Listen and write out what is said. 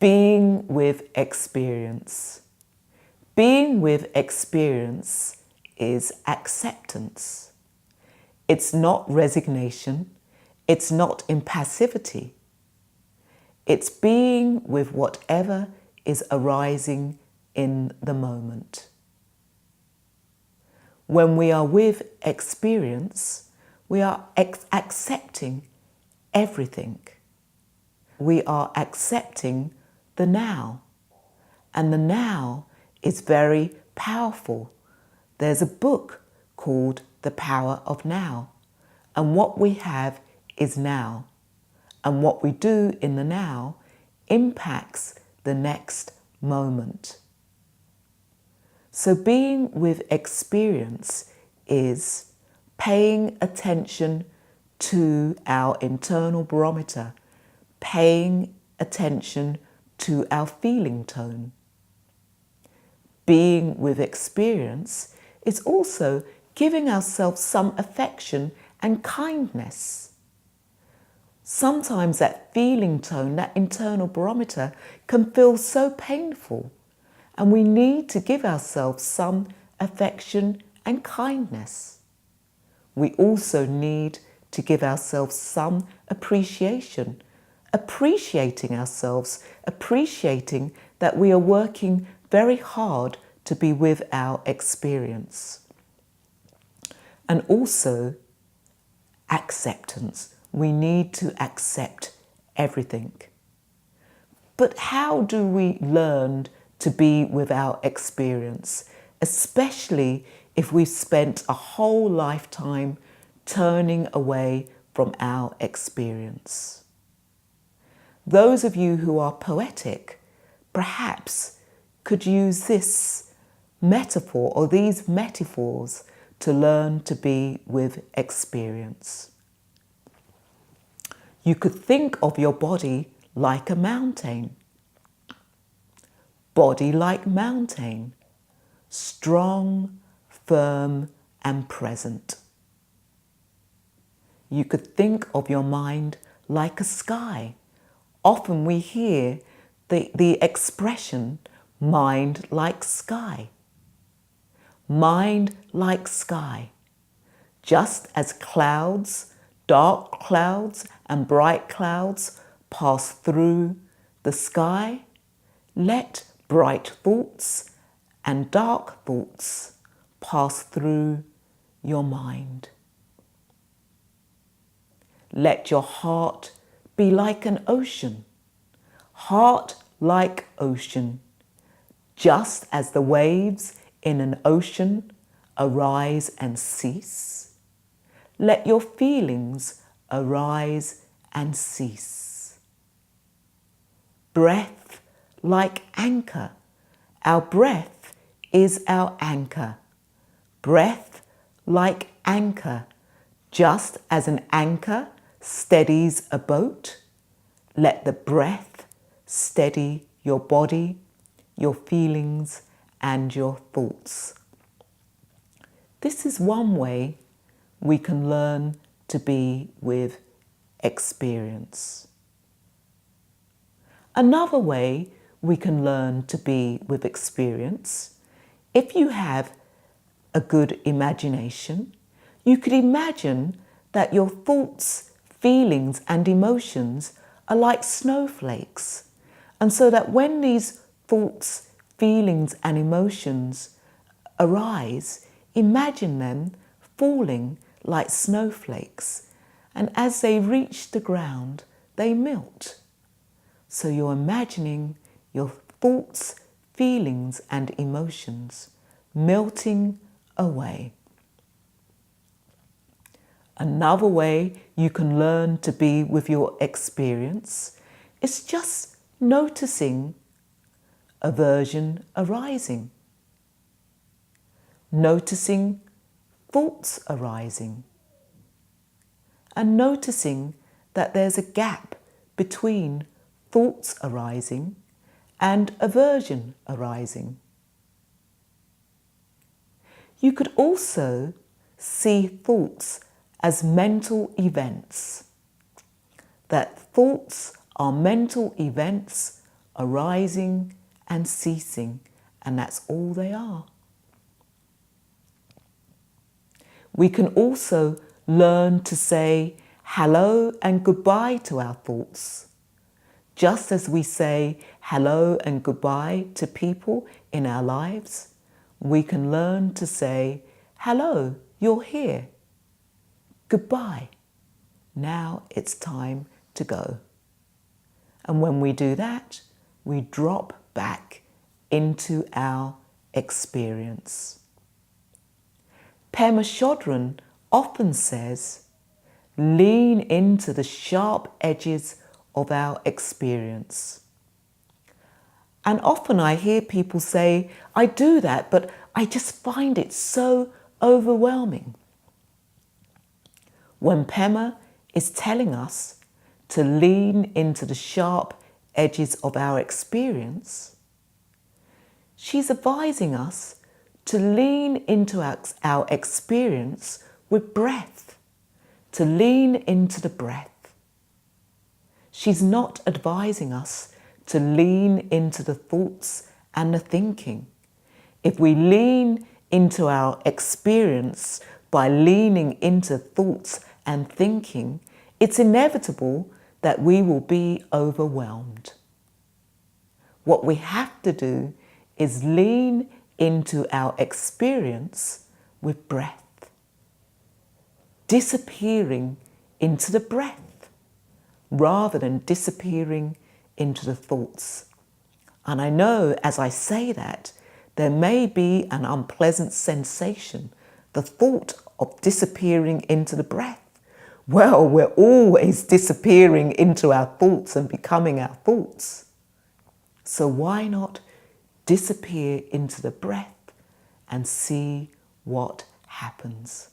Being with experience. Being with experience is acceptance. It's not resignation. It's not impassivity. It's being with whatever is arising in the moment. When we are with experience, we are accepting everything. We are accepting the now. And the now is very powerful. There's a book called The Power of Now. And what we have is now. And what we do in the now impacts the next moment. So being with experience is paying attention to our internal barometer, paying attention to our feeling tone. Being with experience is also giving ourselves some affection and kindness. Sometimes that feeling tone, that internal barometer, can feel so painful, and we need to give ourselves some affection and kindness. We also need to give ourselves some appreciation, appreciating ourselves, appreciating that we are working very hard to be with our experience. And also acceptance. We need to accept everything. But how do we learn to be with our experience, especially if we've spent a whole lifetime turning away from our experience? Those of you who are poetic perhaps could use this metaphor or these metaphors to learn to be with experience. You could think of your body like a mountain. Body like mountain, strong, firm and present. You could think of your mind like a sky. Often we hear the expression, mind like sky. Mind like sky. Just as clouds, dark clouds and bright clouds pass through the sky, let bright thoughts and dark thoughts pass through your mind. Let your heart be like an ocean, heart like ocean, just as the waves in an ocean arise and cease. Let your feelings arise and cease. Breath like anchor. Our breath is our anchor. Breath like anchor. Just as an anchor steadies a boat, let the breath steady your body, your feelings, and your thoughts. This is one way we can learn to be with experience. Another way we can learn to be with experience, if you have a good imagination, you could imagine that your thoughts, feelings and emotions are like snowflakes. And so that when these thoughts, feelings and emotions arise, imagine them falling like snowflakes. And as they reach the ground, they melt. So you're imagining your thoughts, feelings and emotions melting away. Another way you can learn to be with your experience is just noticing aversion arising, noticing thoughts arising, and noticing that there's a gap between thoughts arising and aversion arising. You could also see thoughts as mental events, that thoughts are mental events arising and ceasing, and that's all they are. We can also learn to say hello and goodbye to our thoughts. Just as we say hello and goodbye to people in our lives, we can learn to say, hello, you're here. Goodbye. Now it's time to go. And when we do that, we drop back into our experience. Pema Chodron often says, lean into the sharp edges of our experience. And often I hear people say, I do that, but I just find it so overwhelming. When Pema is telling us to lean into the sharp edges of our experience, she's advising us to lean into our experience with breath, to lean into the breath. She's not advising us to lean into the thoughts and the thinking. If we lean into our experience by leaning into thoughts and thinking, it's inevitable that we will be overwhelmed. What we have to do is lean into our experience with breath, disappearing into the breath rather than disappearing into the thoughts. And I know as I say that, there may be an unpleasant sensation, the thought of disappearing into the breath. Well, we're always disappearing into our thoughts and becoming our thoughts. So why not disappear into the breath and see what happens?